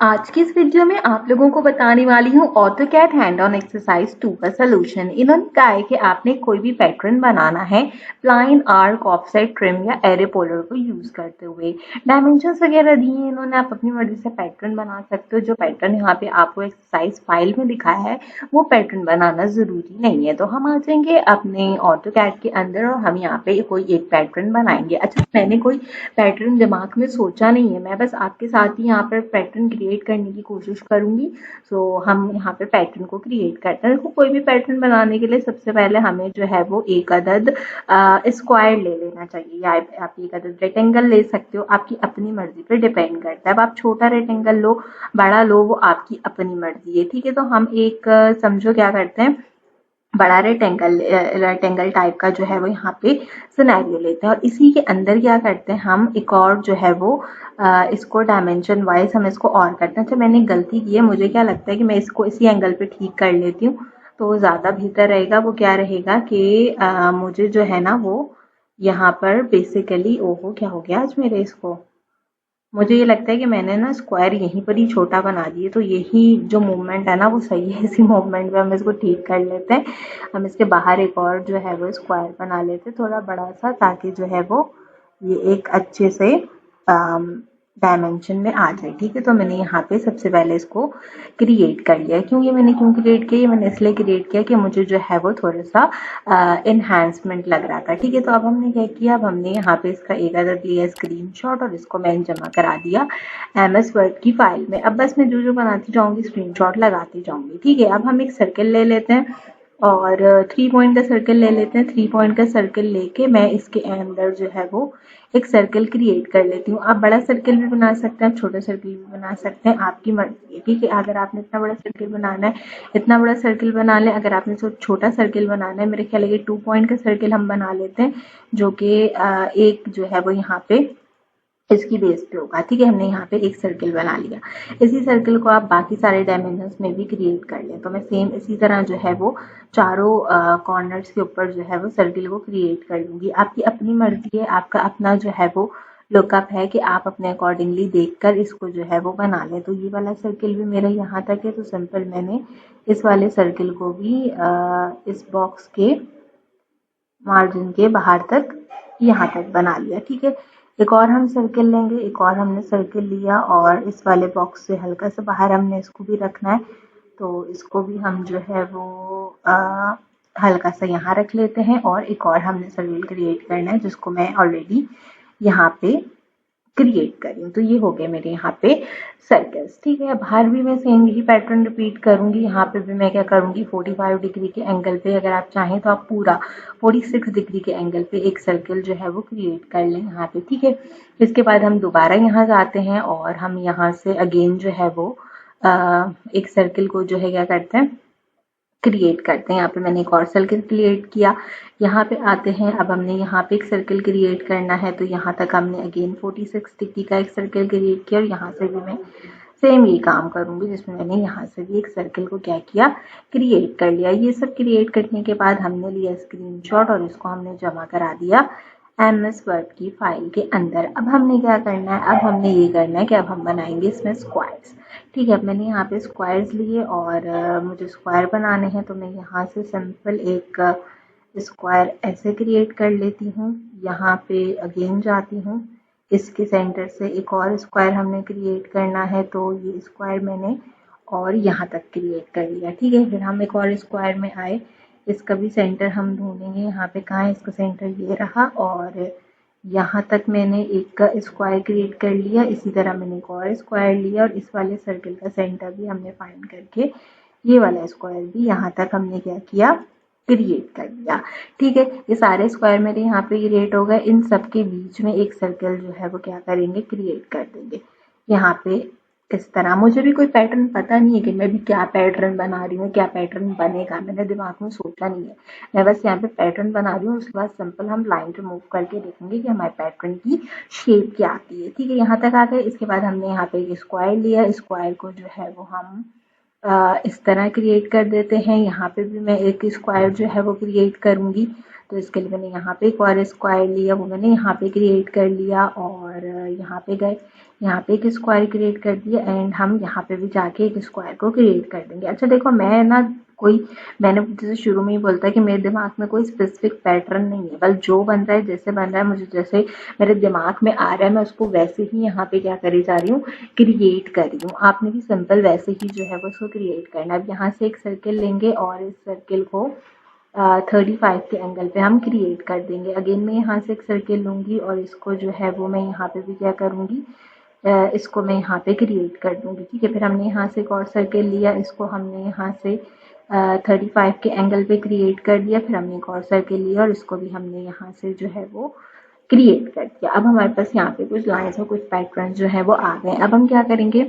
आज की इस वीडियो में आप लोगों को बताने वाली हूँ ऑटोकैड हैंड ऑन एक्सरसाइज 2 का सोल्यूशन। इन्होंने कहा है कि आपने कोई भी पैटर्न बनाना है प्लाइन, आर्क, ऑफसेट, ट्रिम या एरे पोलर को यूज करते हुए। डायमेंशंस वगैरह दिए हैं इन्होंने, आप अपनी मर्जी से पैटर्न बना सकते हो। जो पैटर्न यहाँ पे आपको एक्सरसाइज फाइल में दिखाया है वो पैटर्न बनाना जरूरी नहीं है। तो हम आ जाएंगे अपने ऑटोकैड के अंदर और हम यहाँ पे कोई एक पैटर्न बनाएंगे। अच्छा, मैंने कोई पैटर्न दिमाग में सोचा नहीं है, मैं बस आपके साथ ही यहाँ पर पैटर्न क्रिएट करने की कोशिश करूंगी। सो हम यहाँ पे पैटर्न को क्रिएट करते हैं। देखो, कोई भी पैटर्न बनाने के लिए सबसे पहले हमें जो है वो एक अदद स्क्वायर ले लेना चाहिए, या आप एक अदद रेक्टेंगल ले सकते हो, आपकी अपनी मर्जी पर डिपेंड करता है। अब आप छोटा रेक्टेंगल लो, बड़ा लो, वो आपकी अपनी मर्जी है। ठीक है, तो हम एक समझो क्या करते हैं, बड़ा रेक्टेंगल टाइप का जो है वो यहाँ पे सिनेरियो लेते हैं और इसी के अंदर क्या करते हैं, हम एक और जो है वो इसको डायमेंशन वाइज हम इसको और करते हैं। अच्छा, मैंने गलती की है, मुझे क्या लगता है कि मैं इसको इसी एंगल पे ठीक कर लेती हूँ तो ज़्यादा बेहतर रहेगा। वो क्या रहेगा कि मुझे जो है ना वो यहाँ पर बेसिकली, ओहो क्या हो गया आज मेरे इसको, मुझे ये लगता है कि मैंने ना स्क्वायर यहीं पर ही छोटा बना दिए, तो यही जो मूवमेंट है ना वो सही है। इसी मूवमेंट में हम इसको ठीक कर लेते हैं। हम इसके बाहर एक और जो है वो स्क्वायर बना लेते हैं थोड़ा बड़ा सा, ताकि जो है वो ये एक अच्छे से डायमेंशन में आ जाए। ठीक है, तो मैंने यहाँ पे सबसे पहले इसको क्रिएट कर लिया। क्यों क्रिएट किया, ये मैंने इसलिए क्रिएट किया कि मुझे जो है वो थोड़ा सा इन्हांसमेंट लग रहा था। ठीक है, तो अब हमने क्या किया, अब हमने यहाँ पे इसका एक अदद लिया स्क्रीनशॉट और इसको मैंने जमा करा दिया MS वर्ड की फाइल में। अब बस मैं जो जो बनाती जाऊंगी स्क्रीनशॉट लगाती जाऊंगी। ठीक है, अब हम एक सर्कल ले लेते हैं और 3 पॉइंट का सर्कल ले लेते हैं। 3 पॉइंट का सर्कल लेके मैं इसके अंदर जो है वो एक सर्कल क्रिएट कर लेती हूँ। आप बड़ा सर्कल भी बना सकते हैं, छोटा सर्कल भी बना सकते हैं, आपकी मर्जी है। ठीक है, अगर आपने इतना बड़ा सर्कल बनाना है इतना बड़ा सर्कल बना लें, अगर आपने छोटा सर्कल बनाना है, मेरे ख्याल है कि 2 पॉइंट का सर्कल हम बना लेते हैं, जो कि एक जो है वो यहाँ पे इसकी बेस पे होगा। ठीक है, हमने यहाँ पे एक सर्कल बना लिया। इसी सर्कल को आप बाकी सारे डायमेंशंस में भी क्रिएट कर लें। तो मैं सेम इसी तरह जो है वो चारों कॉर्नर्स के ऊपर जो है वो सर्कल को क्रिएट कर लूंगी। आपकी अपनी मर्जी है, आपका अपना जो है वो लुकअप है कि आप अपने अकॉर्डिंगली देखकर इसको जो है वो बना लें। तो ये वाला सर्कल भी मेरा यहाँ तक है, तो सिंपल मैंने इस वाले सर्कल को भी इस बॉक्स के मार्जिन के बाहर तक यहाँ तक बना लिया। ठीक है, एक और हम सर्कल लेंगे, एक और हमने सर्कल लिया और इस वाले बॉक्स से हल्का सा बाहर हमने इसको भी रखना है, तो इसको भी हम जो है वो हल्का सा यहाँ रख लेते हैं और एक और हमने सर्कल क्रिएट करना है जिसको मैं ऑलरेडी यहाँ पे क्रिएट करी। तो ये हो गए मेरे यहाँ पे सर्कल्स। ठीक है, बाहर भी मैं सेम यही पैटर्न रिपीट करूंगी। यहाँ पे भी मैं क्या करूंगी, 45 डिग्री के एंगल पे, अगर आप चाहें तो आप पूरा 46 डिग्री के एंगल पे एक सर्कल जो है वो क्रिएट कर लें यहाँ पे। ठीक है, इसके बाद हम दोबारा यहाँ जाते हैं और हम यहाँ से अगेन जो है वो एक सर्कल को जो है क्या करते हैं, क्रिएट करते हैं। यहाँ पे मैंने एक और सर्कल क्रिएट किया। यहाँ पे आते हैं, अब हमने यहाँ पे एक सर्कल क्रिएट करना है, तो यहाँ तक हमने अगेन 46 डिग्री का एक सर्कल क्रिएट किया और यहाँ से भी मैं सेम ये काम करूंगी जिसमें मैंने यहाँ से भी एक सर्कल को क्या किया, क्रिएट कर लिया। ये सब क्रिएट करने के बाद हमने लिया स्क्रीनशॉट और इसको हमने जमा करा दिया MS वर्ड की फाइल के अंदर। अब हमने क्या करना है, अब हमने ये करना है कि अब हम बनाएंगे इसमें स्क्वायर्स। ठीक है, अब मैंने यहाँ पे स्क्वायर्स लिए और मुझे स्क्वायर बनाने हैं, तो मैं यहाँ से सिंपल एक स्क्वायर ऐसे क्रिएट कर लेती हूँ। यहाँ पे अगेन जाती हूँ, इसके सेंटर से एक और स्क्वायर हमने क्रिएट करना है, तो ये स्क्वायर मैंने और यहाँ तक क्रिएट कर लिया। ठीक है, फिर हम एक और स्क्वायर में आए, इसका भी सेंटर हम ढूंढेंगे। यहाँ पे कहाँ है इसका सेंटर, ये रहा, और यहाँ तक मैंने एक स्क्वायर क्रिएट कर लिया। इसी तरह मैंने एक और स्क्वायर लिया और इस वाले सर्कल का सेंटर भी हमने फाइंड करके ये वाला स्क्वायर भी यहाँ तक हमने क्या किया, क्रिएट कर लिया। ठीक है, ये सारे स्क्वायर मेरे यहाँ पे क्रिएट हो गए। इन सब के बीच में एक सर्कल जो है वो क्या करेंगे, क्रिएट कर देंगे यहाँ पे इस तरह। मुझे भी कोई पैटर्न पता नहीं है कि मैं भी क्या पैटर्न बना रही हूँ, क्या पैटर्न बनेगा, मैंने दिमाग में सोचा नहीं है। मैं बस यहाँ पे पैटर्न बना रही हूँ, उसके बाद सिंपल हम लाइन रिमूव करके देखेंगे कि हमारे पैटर्न की शेप क्या आती है। ठीक है, यहाँ तक आ गए। इसके बाद हमने यहाँ पे एक स्क्वायर लिया, स्क्वायर को जो है वो हम इस तरह क्रिएट कर देते हैं। यहाँ पे भी मैं एक स्क्वायर जो है वो क्रिएट करूंगी। तो इसके लिए मैंने यहाँ पे एक और स्क्वायर लिया, वो मैंने यहाँ पे क्रिएट कर लिया और यहाँ पे गए, यहाँ पे एक स्क्वायर क्रिएट कर दिया एंड हम यहाँ पे भी जाके एक स्क्वायर को क्रिएट कर देंगे। अच्छा देखो, मैंने जैसे शुरू में ही बोलता है कि मेरे दिमाग में कोई स्पेसिफिक पैटर्न नहीं है, बस जो बन रहा है, जैसे बन रहा है, मुझे जैसे मेरे दिमाग में आ रहा है मैं उसको वैसे ही यहाँ पे क्या करी जा रही हूँ, क्रिएट कर रही हूँ। आपने भी सिंपल वैसे ही जो है वो उसको क्रिएट करना है। अब यहाँ से एक सर्किल लेंगे और इस सर्किल को 35 के एंगल पे हम क्रिएट कर देंगे। अगेन मैं यहाँ से एक सर्किल लूँगी और इसको जो है वो मैं यहाँ पे भी क्या करूँगी, इसको मैं यहाँ पे क्रिएट कर दूँगी। ठीक है, फिर हमने यहाँ से एक और सर्किल लिया, इसको हमने यहाँ से 35 के एंगल पे क्रिएट कर दिया। फिर हमने एक और सर्किल लिया और इसको भी हमने यहाँ से जो है वो क्रिएट कर दिया। अब हमारे पास यहाँ पे कुछ लाइन्स और कुछ पैटर्न जो है वो आ गए। अब हम क्या करेंगे,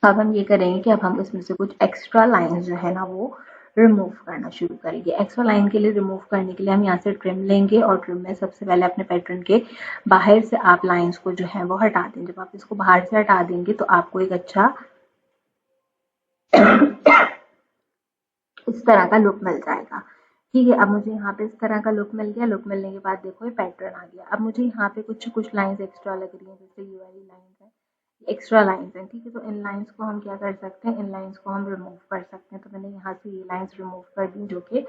अब हम ये करेंगे कि अब हम इसमें से कुछ एक्स्ट्रा लाइन्स जो है ना वो रिमूव करना शुरू करेंगे। एक्स्ट्रा लाइन के लिए रिमूव करने के लिए हम यहाँ से ट्रिम लेंगे और ट्रिम में सबसे पहले अपने पैटर्न के बाहर से आप लाइन्स को जो है वो हटा देंगे। जब आप इसको बाहर से हटा देंगे तो आपको एक अच्छा इस तरह का लुक मिल जाएगा। ठीक है, अब मुझे यहाँ पे इस तरह का लुक मिल गया। लुक मिलने के बाद देखो ये पैटर्न आ गया। अब मुझे यहाँ पे कुछ लाइन्स एक्स्ट्रा लग रही हैं, जैसे ये वाली लाइन्स है, एक्स्ट्रा लाइन्स हैं। ठीक है, तो इन लाइन्स को हम क्या कर सकते हैं, इन लाइन्स को हम रिमूव कर सकते हैं। तो मैंने यहाँ से ये लाइन्स रिमूव कर दी जो कि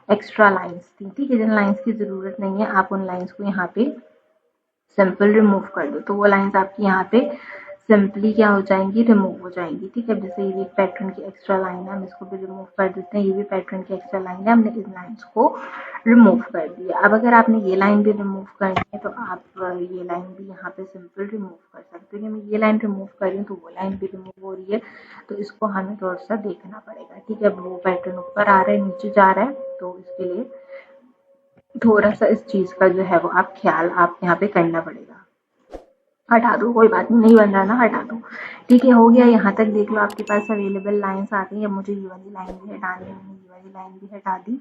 एक्स्ट्रा लाइन्स थी। ठीक है, जिन लाइन्स की ज़रूरत नहीं है आप उन लाइन्स को यहाँ पे सिंपल रिमूव कर दो, तो वो लाइन्स आपकी यहाँ पे सिंपली क्या हो जाएंगी, रिमूव हो जाएंगी। ठीक है, जैसे ये भी एक पैटर्न की एक्स्ट्रा लाइन है, हम इसको भी रिमूव कर देते हैं। ये भी पैटर्न की एक्स्ट्रा लाइन है, हमने इन लाइन्स को रिमूव कर दिया। अब अगर आपने ये लाइन भी रिमूव करनी है तो आप ये लाइन भी यहाँ पे सिंपल रिमूव कर सकते हो। मैं ये लाइन रिमूव कर रही हूँ तो वो लाइन भी रिमूव हो रही है, तो इसको हमें थोड़ा सा देखना पड़ेगा। ठीक है, अब वो पैटर्न ऊपर आ रहा है, नीचे जा रहा है, तो इसके लिए थोड़ा सा इस चीज़ का जो है वो आप ख्याल आप यहाँ पे करना पड़ेगा। हटा दो, कोई बात नहीं, नहीं बन रहा ना, हटा दो। ठीक है, हो गया। यहाँ तक देख लो आपके पास अवेलेबल लाइन्स आ गई। अब मुझे ये वाली लाइन भी हटानी है, मैंने ये वाली लाइन भी हटा दी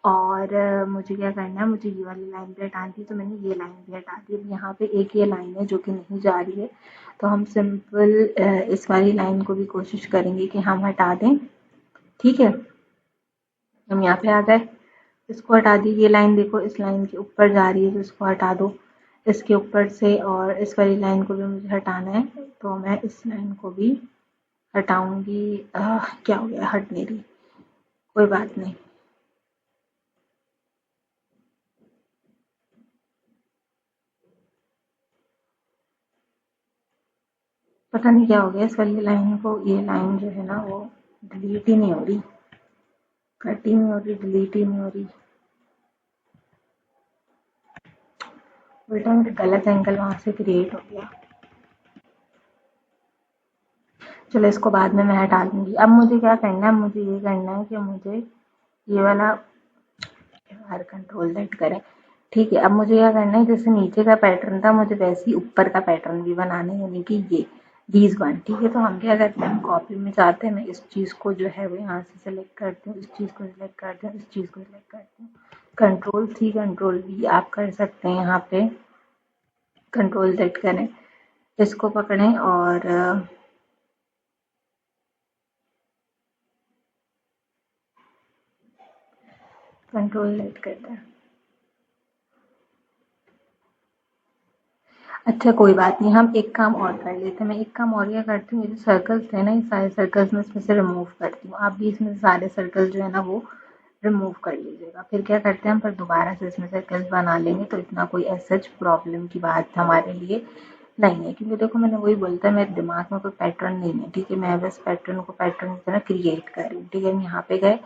और मुझे क्या करना है, मुझे ये वाली लाइन भी हटानी थी तो मैंने ये लाइन भी हटा दी। अब यहाँ पे एक ये लाइन है जो कि नहीं जा रही है, तो हम सिंपल इस वाली लाइन को भी कोशिश करेंगे कि हम हटा दें। ठीक है, हम यहाँ पे आ गए, इसको हटा दी। ये लाइन देखो इस लाइन के ऊपर जा रही है, तो इसको हटा दो इसके ऊपर से, और इस वाली लाइन को भी मुझे हटाना है तो मैं इस लाइन को भी हटाऊंगी। क्या हो गया, हट नहीं रही, कोई बात नहीं। पता नहीं क्या हो गया इस वाली लाइन को, ये लाइन जो है ना वो डिलीट ही नहीं हो रही, कट ही नहीं हो रही, डिलीट ही नहीं हो रही। उल्टा मुझे गलत एंगल वहां से क्रिएट हो गया। चलो इसको बाद में मैं हटा दूंगी। अब मुझे क्या करना है, मुझे ये करना है कि मुझे ये वाला हर कंट्रोल दैट करें। ठीक है, अब मुझे क्या करना है, जैसे नीचे का पैटर्न था मुझे वैसे ही ऊपर का पैटर्न भी बनाना है, यानी कि ये दीज वन। ठीक है, तो हम क्या करते हैं, कॉपी में जाते हैं, मैं इस चीज़ को जो है वो यहाँ से सेलेक्ट करती हूँ, इस चीज़ को सिलेक्ट करती हूँ, इस चीज़ को सिलेक्ट करती हूँ। कंट्रोल-C कंट्रोल-V आप कर सकते हैं यहाँ पे, कंट्रोल Z करें, इसको पकड़ें और कंट्रोल Z करते हैं। अच्छा कोई बात नहीं, हम एक काम और कर लेते हैं। मैं एक काम और क्या करती हूँ, ये जो सर्कल्स थे ना, ये सारे सर्कल्स मैं इसमें से रिमूव करती हूँ। आप भी इसमें से सारे सर्कल जो है ना वो रिमूव कर लीजिएगा। फिर क्या करते हैं, हम फिर दोबारा से इसमें सर्कल्स बना लेंगे, तो इतना कोई सच प्रॉब्लम की बात हमारे लिए नहीं है, क्योंकि देखो मैंने वही बोलता है, मेरे दिमाग में कोई पैटर्न नहीं है। ठीक है, मैं बस पैटर्न को पैटर्न की तरह क्रिएट कर रही हूँ। ठीक है, हम यहाँ पे गए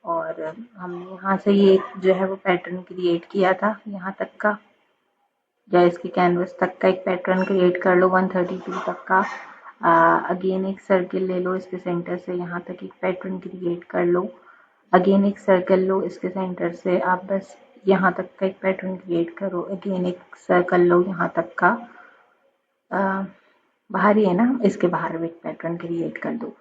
और हमने यहाँ से ये जो है वो पैटर्न क्रिएट किया था, यहाँ तक का, या इसके कैनवस तक का एक पैटर्न क्रिएट कर लो 132 तक का। अगेन एक सर्किल ले लो, इसके सेंटर से यहाँ तक एक पैटर्न क्रिएट कर लो। अगेन एक सर्कल लो, इसके सेंटर से आप बस यहाँ तक का एक पैटर्न क्रिएट करो। अगेन एक सर्कल लो यहाँ तक का, बाहर ही है ना, इसके बाहर भी एक पैटर्न क्रिएट कर दो।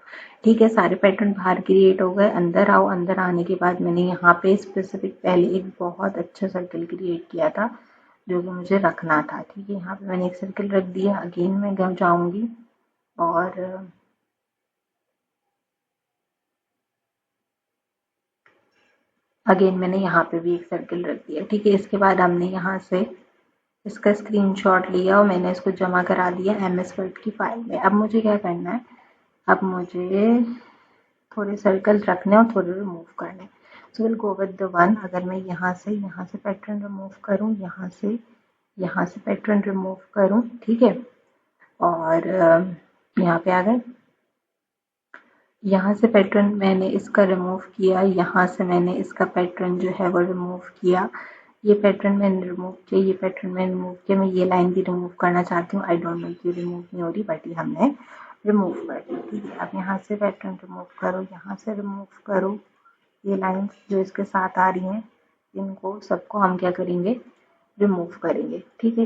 ठीक है, सारे पैटर्न बाहर क्रिएट हो गए। अंदर आओ, अंदर आने के बाद मैंने यहाँ पे स्पेसिफिक पहले एक बहुत अच्छा सर्कल क्रिएट किया था जो कि मुझे रखना था। ठीक है, यहाँ पे मैंने एक सर्कल रख दिया। अगेन मैं घर जाऊंगी और अगेन मैंने यहाँ पे भी एक सर्किल रख दिया। ठीक है, इसके बाद हमने यहाँ से इसका स्क्रीनशॉट लिया और मैंने इसको जमा करा दिया MS वर्ड की फाइल में। अब मुझे क्या करना है, अब मुझे थोड़े सर्कल रखने और थोड़े रिमूव करने। So will go with the one. अगर मैं यहाँ से पैटर्न रिमूव करूँ, यहाँ से पैटर्न रिमूव करूँ, ठीक है, और यहाँ पे आ गए। यहाँ से पैटर्न मैंने इसका रिमूव किया, यहाँ से मैंने इसका पैटर्न जो है वो रिमूव किया, ये पैटर्न मैंने रिमूव किया, ये पैटर्न मैंने रिमूव किया। मैं ये लाइन भी रिमूव करना चाहती हूँ, आई डोंट नो क्यों रिमूव नहीं हो रही, बट ये हमने रिमूव कर दी। ठीक है, अब यहाँ से पैटर्न रिमूव करो, यहाँ से रिमूव करो, ये लाइन्स जो इसके साथ आ रही हैं इनको सबको हम क्या करेंगे, रिमूव करेंगे। ठीक है,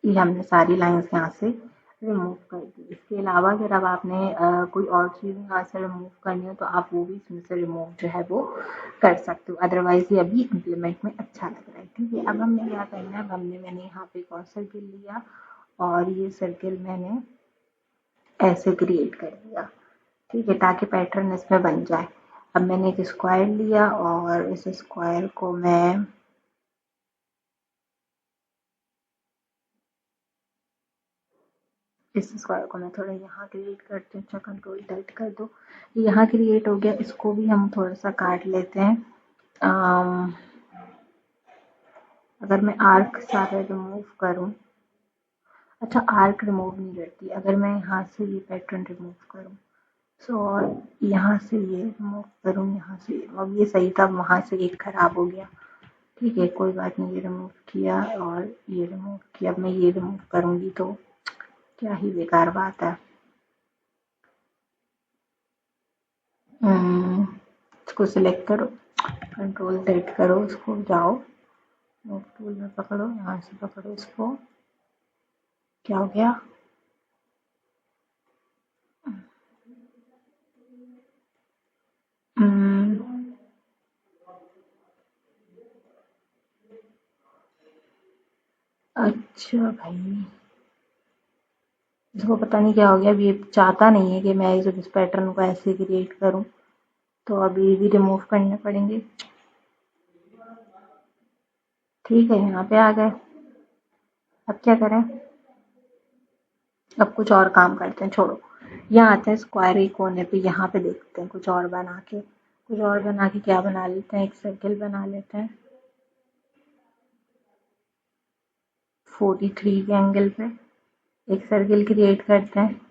ये हमने सारी लाइन्स यहाँ से रिमूव कर दी। इसके अलावा अगर अब आपने कोई और चीज़ यहाँ से रिमूव करनी हो तो आप वो भी इसमें से रिमूव जो है वो कर सकते हो, अदरवाइज ये अभी इम्प्लीमेंट में अच्छा लग रहा है। ठीक है, अब हमने क्या करना है, मैंने यहाँ पे एक और सर्किल लिया और ये सर्किल मैंने ऐसे क्रिएट कर दिया। ठीक है, ताकि पैटर्न इसमें बन जाए। अब मैंने एक स्क्वायर लिया और इस स्क्वायर को मैं इस स्क्वायर को मैं थोड़ा यहाँ क्रिएट करती हूँ। अच्छा, कंट्रोल टाइट कर दो, यहाँ क्रिएट हो गया। इसको भी हम थोड़ा सा काट लेते हैं। अगर मैं आर्क सारे रिमूव करूँ, अच्छा आर्क रिमूव नहीं करती, अगर मैं यहाँ से ये पैटर्न रिमूव करूँ सो और यहाँ से ये रिमूव करूँ, यहाँ से, अब ये सही था, वहाँ से एक खराब हो गया। ठीक है, कोई बात नहीं, ये रिमूव किया और ये रिमूव किया। अब मैं ये रिमूव करूँगी तो क्या ही बेकार बात है। इसको सिलेक्ट करो, कंट्रोल सेट करो, उसको जाओ नोट टूल में पकड़ो, यहाँ से पकड़ो इसको, क्या हो गया, अच्छा भाई, इसको पता नहीं क्या हो गया। अब ये चाहता नहीं है कि मैं इस पैटर्न को ऐसे क्रिएट करूं, तो अब ये भी रिमूव करने पड़ेंगे। ठीक है, यहाँ पे आ गए। अब क्या करें, अब कुछ और काम करते हैं, छोड़ो। यहाँ आते हैं स्क्वायर के कोने पे, यहाँ पे देखते हैं कुछ और बना के, क्या बना लेते हैं, एक सर्किल बना लेते हैं 43 के एंगल पे, एक सर्किल क्रिएट करते हैं,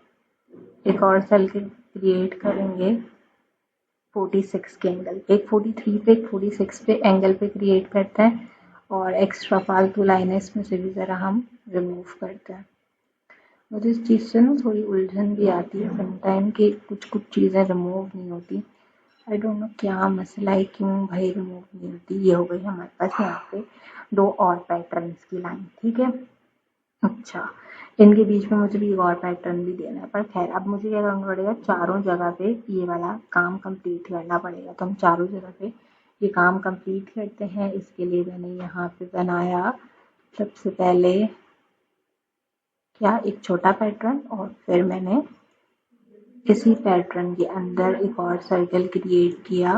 एक और सर्किल क्रिएट करेंगे 46 के एंगल पे, एक 43 पे, एक 46 पे एंगल पे क्रिएट करते हैं और एक्स्ट्रा फालतू लाइनें इसमें से भी ज़रा हम रिमूव करते हैं। मुझे इस चीज़ से ना थोड़ी उलझन भी आती है समटाइम कि कुछ चीज़ें रिमूव नहीं होती। आई डोंट नो क्या मसला है, क्यों भाई रिमूव नहीं होती। ये हो गई हमारे पास यहाँ पे 2 और पैटर्न्स की लाइन। ठीक है, अच्छा, इनके बीच में मुझे भी एक और पैटर्न भी देना है, पर खैर अब मुझे क्या करना पड़ेगा, चारों जगह पे ये वाला काम कंप्लीट करना पड़ेगा। तो हम चारों जगह पे ये काम कंप्लीट करते हैं। इसके लिए मैंने यहाँ पे बनाया सबसे पहले क्या, एक छोटा पैटर्न, और फिर मैंने इसी पैटर्न के अंदर एक और सर्कल क्रिएट किया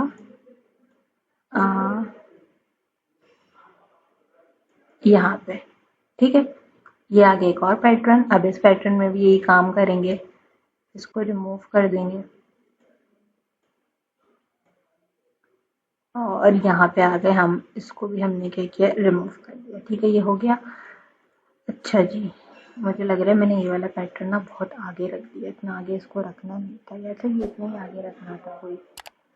यहाँ पे। ठीक है, ये आ गया एक और पैटर्न। अब इस पैटर्न में भी यही काम करेंगे, इसको रिमूव कर देंगे और यहाँ पे आ गए हम, इसको भी हमने क्या किया, रिमूव कर दिया। ठीक है, ये हो गया। अच्छा जी, मुझे लग रहा है मैंने ये वाला पैटर्न ना बहुत आगे रख दिया, इतना आगे इसको रखना नहीं था, वैसे भी इतना ही आगे रखना था, कोई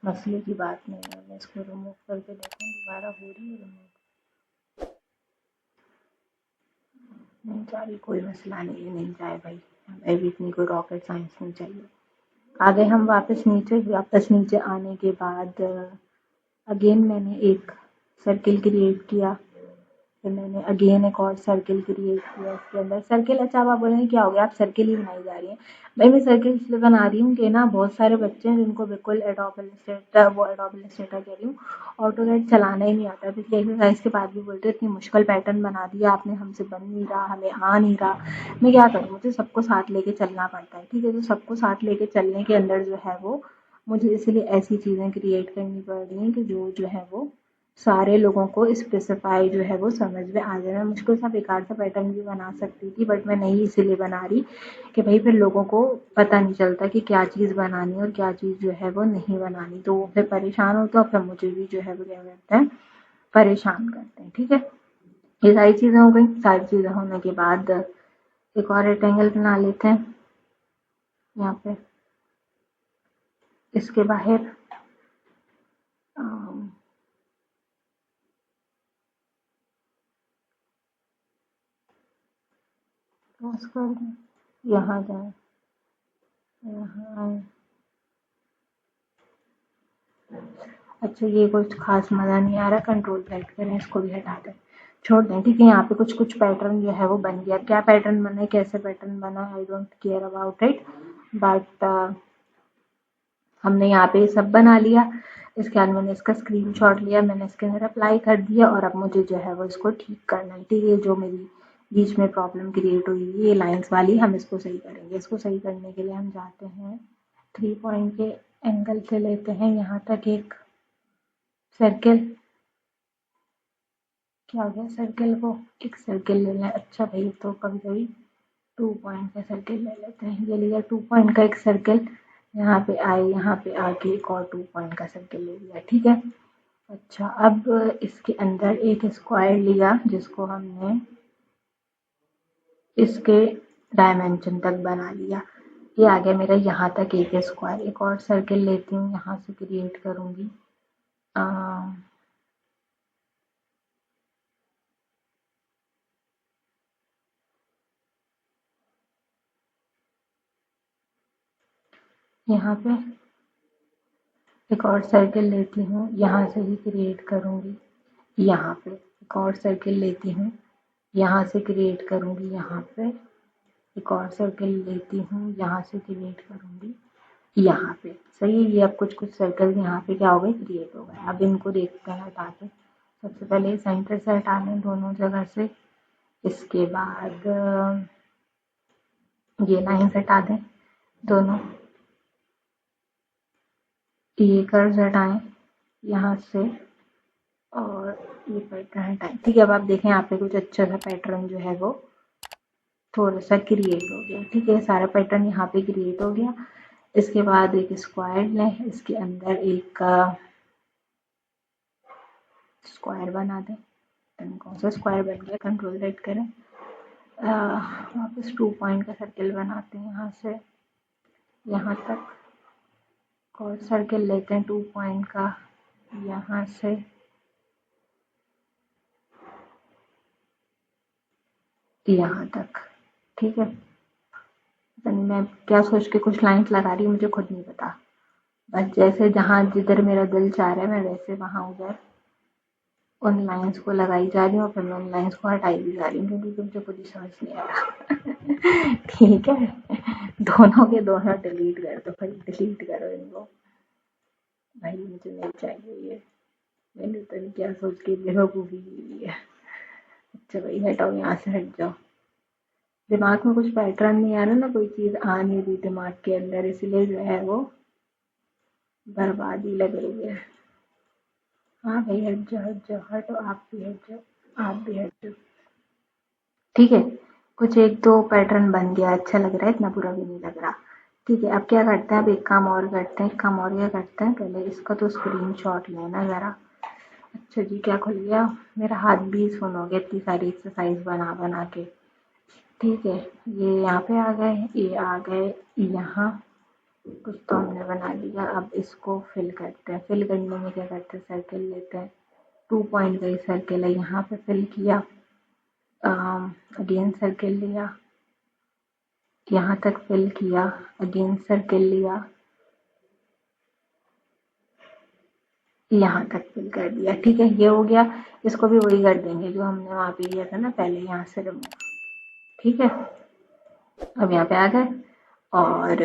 मसले की बात नहीं है। मैं इसको रिमूव करके देखूँ दोबारा हो रही है रिमूव, नहीं जा रही, कोई मसला नहीं है, नहीं जाए भाई, हमें भी इतनी कोई रॉकेट साइंस नहीं चाहिए। आ गए हम वापस नीचे। वापस नीचे आने के बाद अगेन मैंने एक सर्किल क्रिएट किया, फिर मैंने अगेन एक और सर्किल क्रिएट किया इसके अंदर। सर्किल, अच्छा अब आप बोलेंगे क्या हो गया, आप सर्किल ही बनाई जा रही हैं। भाई मैं सर्किल इसलिए बना रही हूँ कि ना बहुत सारे बच्चे हैं जिनको बिल्कुल एडोब इलस्ट्रेटर कह रही हूँ, ऑटोकैड चलाना ही नहीं आता। पिछली एक्सरसाइज के बाद भी बोलते इतनी मुश्किल पैटर्न बना दिया आपने, हमसे बन नहीं रहा, हमें आ नहीं रहा। मैं क्या करूँ, मुझे सबको साथ लेके चलना पड़ता है। ठीक है, तो सबको साथ लेके चलने के अंदर जो है वो मुझे इसलिए ऐसी चीज़ें क्रिएट करनी पड़ रही हैं कि जो है वो सारे लोगों को स्पेसिफाई जो है वो समझ में आ जाए। मैं मुश्किल सा बेकार सा पैटर्न भी बना सकती थी, बट मैं नहीं इसीलिए बना रही कि भाई फिर लोगों को पता नहीं चलता कि क्या चीज़ बनानी और क्या चीज़ जो है वो नहीं बनानी, तो वो फिर परेशान होते हैं और फिर मुझे भी जो है वो क्या करते हैं, परेशान करते हैं। ठीक है, ये सारी चीज़ें हो गई। सारी चीज़ें होने के बाद एक और रेक्टेंगल बना लेते हैं यहाँ पे, इसके बाहर क्रॉस कर दें, यहाँ जाए, यहाँ आए। अच्छा, ये कुछ खास मज़ा नहीं आ रहा, कंट्रोल सेट करें, इसको भी हटा दें, छोड़ दें। ठीक है, यहाँ पे कुछ कुछ पैटर्न जो है वो बन गया। क्या पैटर्न बना है, कैसे पैटर्न बना है, I don't care about it, but हमने यहाँ पे सब बना लिया। इसके बाद मैंने इसका स्क्रीनशॉट लिया, मैंने इसके अंदर अप्लाई कर दिया और अब मुझे जो है वो इसको ठीक करना है। ठीक है, जो मेरी बीच में प्रॉब्लम क्रिएट हुई है ये लाइंस वाली, हम इसको सही करेंगे। इसको सही करने के लिए हम जाते हैं 3 पॉइंट के एंगल से लेते हैं यहाँ तक एक सर्किल। क्या हो गया, सर्किल को एक सर्किल ले लें। अच्छा भाई, तो कभी कभी 2 पॉइंट का सर्किल ले लेते हैं। ये लिया 2 पॉइंट का एक सर्किल, यहाँ पे आए, यहाँ पे आके एक और 2 पॉइंट का सर्किल ले लिया। ठीक है, अच्छा अब इसके अंदर एक स्क्वायर लिया जिसको हमने इसके डायमेंशन तक बना लिया। ये आ गया मेरा यहाँ तक एक स्क्वायर। एक और सर्किल लेती हूँ, यहाँ से क्रिएट करूँगी। यहाँ पे एक और सर्किल लेती हूँ, यहाँ से ही क्रिएट करूँगी। यहाँ पे एक और सर्किल लेती हूँ, यहाँ से क्रिएट करूँगी। यहाँ पे एक और सर्किल लेती हूँ, यहाँ से क्रिएट करूँगी। यहाँ पे सही है। ये अब कुछ कुछ सर्कल यहाँ पे क्या हो गए, क्रिएट हो गए। अब इनको देखते हैं हटा के। सबसे पहले सेंटर से हटा लें दोनों जगह से। इसके बाद ये लाइन हटा दें दोनों, ये कर्व्स हटाएं यहाँ से और ये पैटर्न हटाएं। ठीक है, अब आप देखें यहाँ पे कुछ अच्छा सा पैटर्न जो है वो थोड़ा सा क्रिएट हो गया। ठीक है, सारा पैटर्न यहाँ पे क्रिएट हो गया। इसके बाद एक स्क्वायर लें, इसके अंदर एक स्क्वायर बना दें। कौन सा स्क्वायर बन गया, कंट्रोल सेट करें। वापस 2 पॉइंट का सर्किल बनाते हैं, यहाँ से यहाँ तक और सर्किल लेते हैं 2 पॉइंट का, यहाँ से यहाँ तक। ठीक है, मैं क्या सोच के कुछ लाइंस लगा रही हूँ मुझे खुद नहीं पता, बस जैसे जहाँ जिधर मेरा दिल चाह रहा है मैं वैसे वहाँ उधर उन लाइंस को लगाई जा रही हूँ और फिर मैं उन लाइंस को हटाई भी जा रही हूँ क्योंकि मुझे खुद ही समझ नहीं आ रहा। ठीक है, दोनों के दोनों डिलीट कर दो भाई, डिलीट करो इनको भाई, मुझे नहीं चाहिए ये। मैंने तो नहीं क्या सोच के बेवकूफ़ी की है। अच्छा भाई, हटाओ यहाँ से, हट जाओ। दिमाग में कुछ पैटर्न नहीं आ रहा ना, कोई चीज़ आ नहीं रही दिमाग के अंदर, इसलिए जो है वो बर्बादी लग रही है। हाँ भाई, हट जाओ, हट जाओ, हटो, आप भी हट जाओ, आप भी हट जाओ। ठीक है, कुछ एक दो पैटर्न बन गया, अच्छा लग रहा है, इतना बुरा भी नहीं लग रहा। ठीक है, अब क्या करते हैं, अब एक काम और करते हैं, एक काम और क्या करते हैं, पहले इसका तो स्क्रीनशॉट लेना ज़रा। अच्छा जी, क्या खुल गया, मेरा हाथ भी सुन हो गया इतनी सारी एक्सरसाइज बना बना के। ठीक है, ये यहाँ पे आ गए, ये आ गए यहाँ, कुछ तो हमने बना लिया। अब इसको फिल करते हैं। फिल करने में क्या करते हैं, सर्किल लेते हैं, 2 पॉइंट का सर्किल है, यहाँ पे फिल किया, अगेन सर्किल लिया, यहाँ तक फिल किया, अगेन सर्किल लिया, यहाँ तक फिल कर दिया। ठीक है, ये हो गया। इसको भी वही कर देंगे जो हमने वहाँ पे किया था ना पहले, यहाँ से रिमूव। ठीक है, अब यहाँ पे आ गए और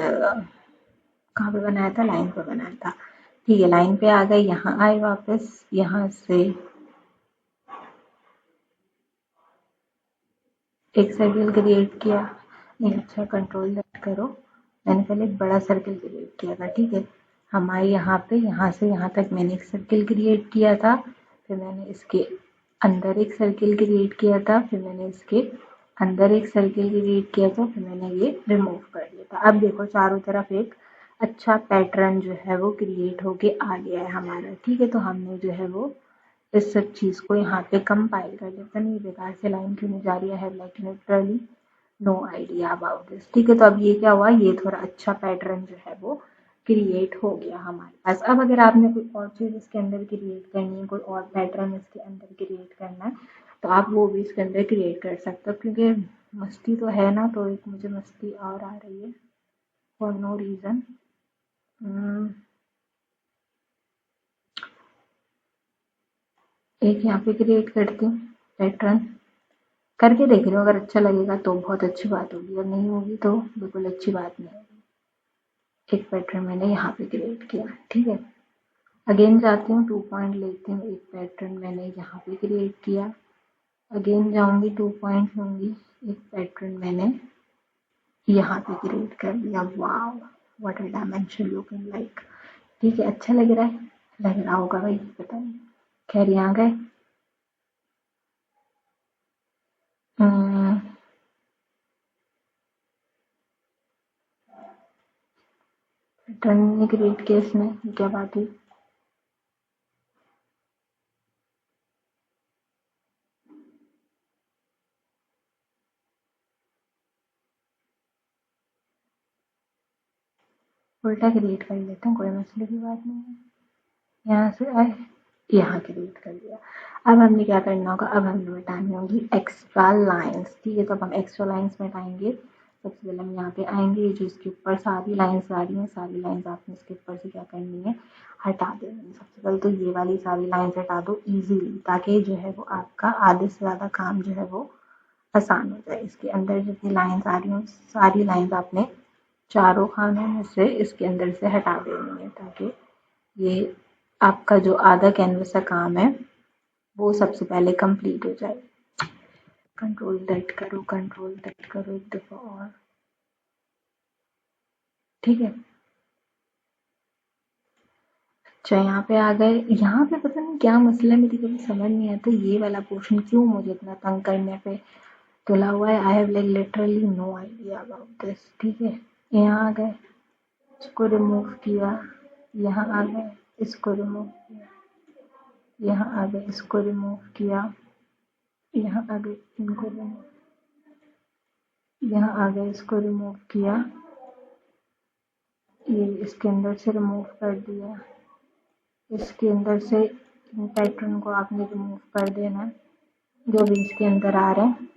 कहाँ पे बनाया था, लाइन पे बनाया था। ठीक है, लाइन पे आ गए, यहाँ आए वापस, यहाँ से एक सर्किल क्रिएट किया। नहीं, अच्छा कंट्रोल सेट करो, मैंने पहले एक बड़ा सर्किल क्रिएट किया था। ठीक है, हमारे यहाँ पे यहाँ से यहाँ तक मैंने एक सर्किल क्रिएट किया था, फिर मैंने इसके अंदर एक सर्किल क्रिएट किया था, फिर मैंने इसके अंदर एक सर्किल क्रिएट किया था, फिर मैंने ये रिमूव कर दिया था। अब देखो चारों तरफ एक अच्छा पैटर्न जो है वो क्रिएट होके आ गया है हमारा। ठीक है, तो हमने जो है वो इस सब चीज़ को यहाँ पे कंपाइल कर लिया। पता नहीं बेकार से लाइन क्यों नहीं जा रही है, like literally no idea about this. ठीक है, तो अब ये क्या हुआ, ये थोड़ा अच्छा पैटर्न जो है वो क्रिएट हो गया हमारे पास। अब अगर आपने कोई और चीज़ इसके अंदर क्रिएट करनी है, कोई और पैटर्न इसके अंदर क्रिएट करना है, तो आप वो भी इसके अंदर क्रिएट कर सकते हो। क्योंकि मस्ती तो है ना, तो एक मुझे मस्ती और आ रही है फॉर नो रीज़न। एक यहाँ पे क्रिएट करती हूँ पैटर्न, करके देख रही हूँ। अगर अच्छा लगेगा तो बहुत अच्छी बात होगी, और नहीं होगी तो बिल्कुल अच्छी बात नहीं होगी। एक पैटर्न मैंने यहाँ पे क्रिएट किया। ठीक है, अगेन जाती हूँ 2 पॉइंट लेती हूँ, एक पैटर्न मैंने यहाँ पे क्रिएट किया। अगेन जाऊँगी 2 पॉइंट लूँगी, एक पैटर्न मैंने यहाँ पे क्रिएट कर लिया। Wow, what a dimension looking like. ठीक है, अच्छा लग रहा है, लग रहा होगा भाई, पता नहीं। खैर यहाँ गए, पैटर्न ने क्रिएट किया इसमें, क्या बात हुई। उल्टा क्रिएट कर लेते हैं, कोई मसले की बात नहीं है। यहाँ से आए, यहाँ क्रिएट कर दिया। अब हमने क्या करना होगा, अब हमें मिटानी होगी एक्स्ट्रा लाइंस। ठीक है, तो अब हम एक्स्ट्रा लाइंस मिटाएंगे। सबसे पहले हम यहाँ पे आएंगे, ये जो इसके ऊपर सारी लाइंस आ रही हैं, सारी लाइंस आपने इसके ऊपर से क्या करनी है, हटा देनी है। सबसे पहले तो ये वाली सारी लाइंस हटा दो इजीली, ताकि जो है वो आपका आधे से ज़्यादा काम जो है वो आसान हो जाए। इसके अंदर जितनी लाइंस आ रही हैं सारी लाइंस आपने चारों खानों में से इसके अंदर से हटा देनी है, ताकि ये आपका जो आधा कैनवस का काम है वो सबसे पहले कंप्लीट हो जाए। कंट्रोल दैट करो, कंट्रोल दैट करो एक दफ़ा और। ठीक है, अच्छा यहाँ पे आ गए। यहाँ पे पता नहीं क्या मसला है, मेरी कभी समझ नहीं आता ये वाला पोर्शन क्यों मुझे इतना तंग करने पे तुला हुआ है। I have like literally no idea about this. ठीक है, यहाँ आ गए, इसको रिमूव किया, यहाँ आ गए, इसको रिमूव किया, यहाँ आ गए, इसको रिमूव किया, यहाँ आ गए, इनको रिमूव, यहाँ आ गए, इसको रिमूव किया, ये इसके अंदर से रिमूव कर दिया, इसके अंदर से इन पैटर्न को आपने रिमूव कर देना है जो भी इसके अंदर आ रहे हैं।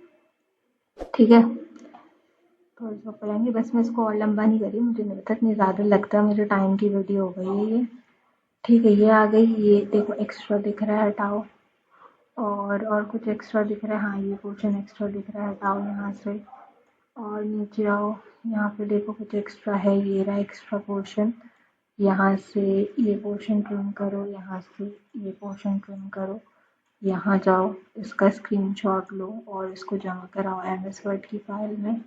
ठीक है, तो इसको पढ़ेंगे, बस मैं इसको और लंबा नहीं करी, मुझे नहीं पता इतनी ज़्यादा लगता है मुझे टाइम की वीडियो हो गई है ये। ठीक है, ये आ गई, ये देखो एक्स्ट्रा दिख रहा है, हटाओ। और कुछ एक्स्ट्रा दिख रहा है, हाँ ये पोर्शन एक्स्ट्रा दिख रहा है, हटाओ यहाँ से। और नीचे आओ, यहाँ पे देखो कुछ एक्स्ट्रा है, ये रहा एक्स्ट्रा पोर्शन। यहाँ से ये पोर्शन ट्रिम करो, यहाँ से ये पोर्शन ट्रिम करो, यहाँ जाओ, इसका स्क्रीनशॉट लो और इसको जमा कराओ MS वर्ड की फाइल में।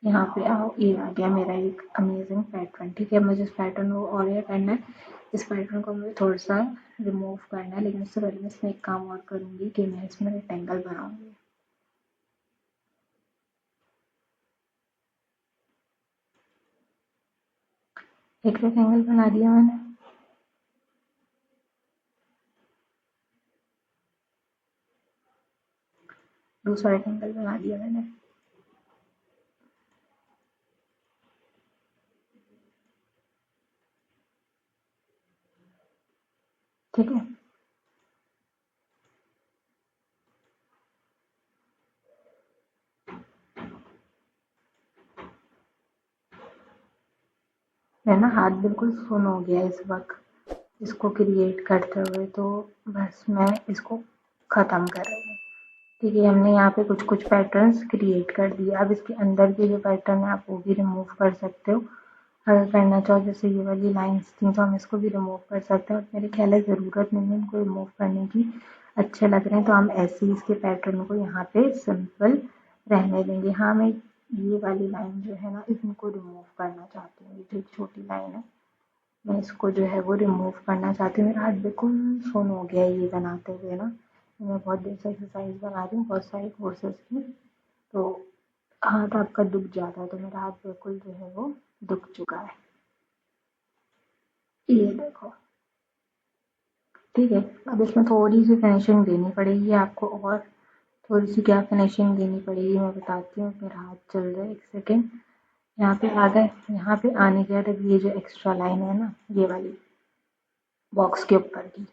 यहाँ पे आओ, ये आ गया मेरा एक अमेजिंग पैटर्न। ठीक है, मुझे इस पैटर्न को और ये करना है, इस पैटर्न को मुझे थोड़ा सा रिमूव करना है, लेकिन उससे पहले मैं इसमें एक काम और करूँगी कि मैं इसमें रेक्टेंगल बनाऊँगी। एक रेक्टेंगल बना दिया मैंने, दूसरा रेक्टेंगल बना दिया मैंने। ठीक है, मेरा हाथ बिल्कुल सुन हो गया इस वक्त इसको क्रिएट करते हुए, तो बस मैं इसको ख़त्म कर रही हूँ। ठीक है, हमने यहाँ पे कुछ कुछ पैटर्न्स क्रिएट कर दिए। अब इसके अंदर के जो पैटर्न है आप वो भी रिमूव कर सकते हो अगर करना चाहो। जैसे ये वाली लाइंस थी तो हम इसको भी रिमूव कर सकते हैं, और मेरे ख्याल है ज़रूरत नहीं है इनको रिमूव करने की, अच्छे लग रहे हैं तो हम ऐसे ही इसके पैटर्न को यहाँ पे सिंपल रहने देंगे। हाँ, मैं ये वाली लाइन जो है ना इनको रिमूव करना चाहती हूँ, ये जो एक छोटी लाइन है मैं इसको जो है वो रिमूव करना चाहती हूँ। मेरा हाथ बिल्कुल सुन हो गया है ये बनाते हुए ना। मैं बहुत देर से एक्सरसाइज बना रही हूँ बहुत सारे कोर्सेज की, तो हाथ आपका दुख जाता है, तो मेरा हाथ बिल्कुल जो है वो दुख चुका है। ये देखो, ठीक है। अब इसमें थोड़ी सी फिनिशिंग देनी पड़ेगी आपको, और थोड़ी सी क्या फिनिशिंग देनी पड़ेगी मैं बताती हूँ। मेरा हाथ चल रहा है, एक सेकेंड। यहाँ पे आ गए, यहाँ पे आने के बाद ये जो एक्स्ट्रा लाइन है ना, ये वाली बॉक्स के ऊपर की,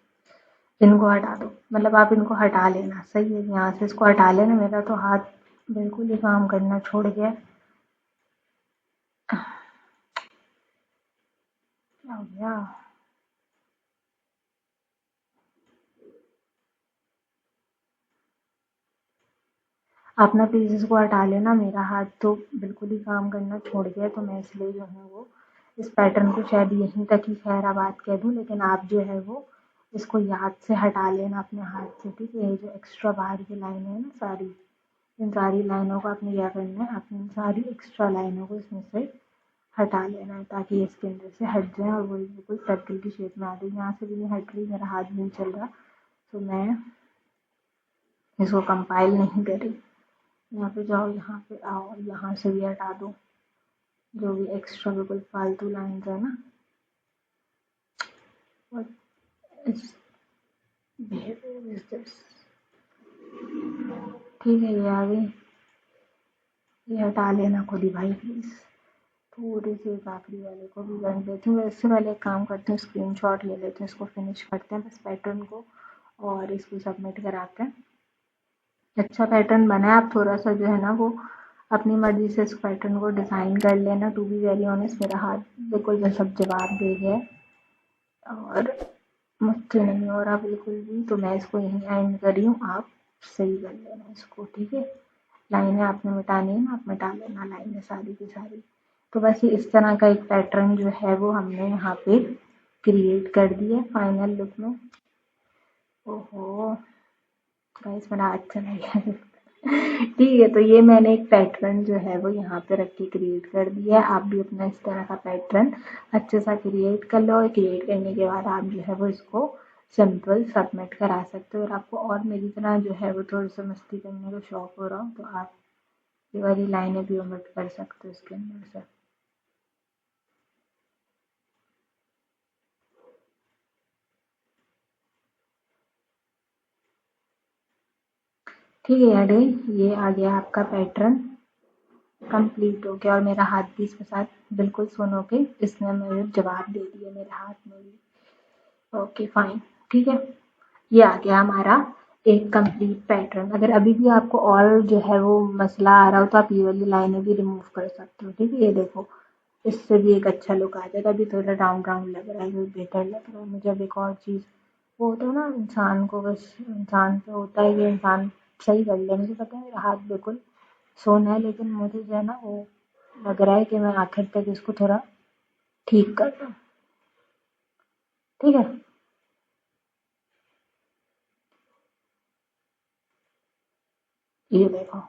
इनको हटा दो। मतलब आप इनको हटा लेना, सही है। यहाँ से इसको हटा लेना। मेरा तो हाथ बिल्कुल ही काम करना छोड़ गया। क्या हो गया? आप ना प्लीज़ इसको हटा लेना। मेरा हाथ तो बिल्कुल ही काम करना छोड़ गया, तो मैं इसलिए जो है वो इस पैटर्न को शायद यहीं तक ही खैराबाद कह दूँ, लेकिन आप जो है वो इसको याद से हटा लेना अपने हाथ से, ठीक है। ये जो एक्स्ट्रा बाहर की लाइन है ना सारी, इन सारी लाइनों को आपने क्या करना है, आपने इन सारी एक्स्ट्रा लाइनों को इसमें से हटा लेना है, ताकि ये इसके अंदर से हट जाए और वो बिल्कुल सर्कल की शेप में आ जाए। यहाँ से भी नहीं हट रही, मेरा हाथ नहीं चल रहा, तो मैं इसको कंपाइल नहीं कर रही। यहाँ पे जाओ, यहाँ पे आओ, यहाँ से भी हटा दो जो भी एक्स्ट्रा बिल्कुल फालतू लाइन्स है ना। What is behavior is this? ठीक है, ये आ गई। ये हटा लेना खुद ही भाई प्लीज़। थोड़े से इस आखिरी वाले को भी कर लेती हूँ। इससे पहले एक काम करती हूँ, स्क्रीनशॉट ले लेते हैं, इसको फिनिश करते हैं बस पैटर्न को, और इसको सबमिट कराते हैं। अच्छा पैटर्न बना है। आप थोड़ा सा जो है ना वो अपनी मर्जी से इस पैटर्न को डिज़ाइन कर लेना। टू बी वेरी ऑनेस्ट, मेरा हाथ बिल्कुल जो सब जवाब दे गया है और मुझसे नहीं हो रहा बिल्कुल भी, तो मैं इसको यहीं एंड कर रही हूँ। आप सही कर लेना इसको, ठीक है। लाइनें आपने मिटानी है ना, आप मिटा लेना लाइनें सारी की सारी। तो बस ये इस तरह का एक पैटर्न जो है वो हमने यहाँ पे क्रिएट कर दिया है फाइनल लुक में। ओहो गाइस, मेरा हाथ चला गया। ठीक है, तो ये मैंने एक पैटर्न जो है वो यहाँ पे रख के क्रिएट कर दिया है। आप भी अपना इस तरह का पैटर्न अच्छे सा क्रिएट कर लो, और क्रिएट करने के बाद आप जो है वो इसको सिंपल सबमिट करा सकते हो। और आपको और मेरी तरह जो है वो थोड़ी सी मस्ती करने का शौक हो रहा हो, तो आप ये वाली लाइनें भी ओमिट कर सकते हो इसके अंदर से। ठीक है यार, ये आ गया आपका पैटर्न कंप्लीट हो गया, और मेरा हाथ भी इसके साथ बिल्कुल सुनो के इसने मुझे जवाब दे दिया मेरे हाथ में भी। ओके फाइन, ठीक है। ये आ गया हमारा एक कंप्लीट पैटर्न। अगर अभी भी आपको और जो है वो मसला आ रहा हो, तो आप ये वाली लाइनें भी रिमूव कर सकते हो, ठीक है। ये देखो, इससे भी एक अच्छा लुक आ जाएगा। अभी थोड़ा राउंड राउंड लग रहा है, वो बेटर लग रहा है मुझे। अब एक और चीज़, वो होता है ना इंसान को, बस इंसान पे होता है कि इंसान सही कर ले। मुझे पता है मेरा हाथ बिल्कुल सोना है, लेकिन मुझे जो है ना वो लग रहा है कि मैं आखिर तक इसको थोड़ा ठीक कर दूँ, ठीक है। ये देखो,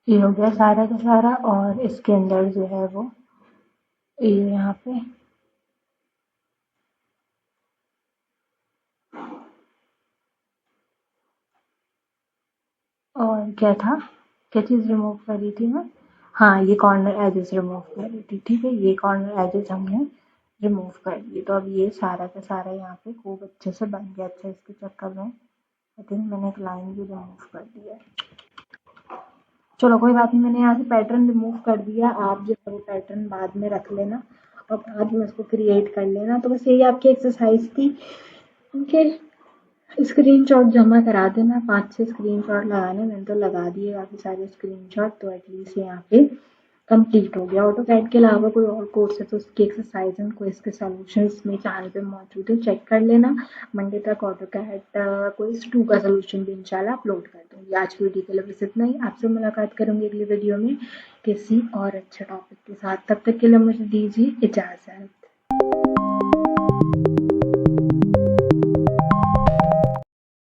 ये हो गया सारा का सारा, और इसके अंदर जो है वो ये यहाँ पे और क्या था, क्या चीज़ रिमूव करी थी मैं? हाँ, ये कॉर्नर एजेस रिमूव करी थी, ठीक है। ये कॉर्नर एजेस हमने रिमूव कर दिए, तो अब ये सारा का सारा यहाँ पे खूब अच्छे से बन गया। अच्छा, इसके चक्कर में आई थिंक मैंने एक लाइन भी रिमूव कर दिया है। चलो कोई बात नहीं, मैंने यहाँ से पैटर्न रिमूव कर दिया। आप जो है वो पैटर्न बाद में रख लेना, और बाद में उसको क्रिएट कर लेना। तो बस यही आपकी एक्सरसाइज थी। ओके, स्क्रीनशॉट जमा करा देना, 5-6 स्क्रीनशॉट लगाने, मैंने तो लगा दिए काफ़ी सारे स्क्रीनशॉट। तो एटलीस्ट यहाँ पे कंप्लीट हो गया। ऑटोकैड के अलावा कोई और कोर्स है तो उसकी एक्सरसाइज एंड क्विज के सॉल्यूशंस मेरे चैनल पे मौजूद है, चेक कर लेना। मंडे तक ऑटोकैड क्विज 2 का सॉल्यूशन भी इंशाल्लाह अपलोड कर दूँगी। आज की वीडियो के लिए बस इतना ही। आपसे मुलाकात करूँगी अगली वीडियो में किसी और अच्छे टॉपिक के साथ। तब तक के लिए मुझे दीजिए इजाज़त।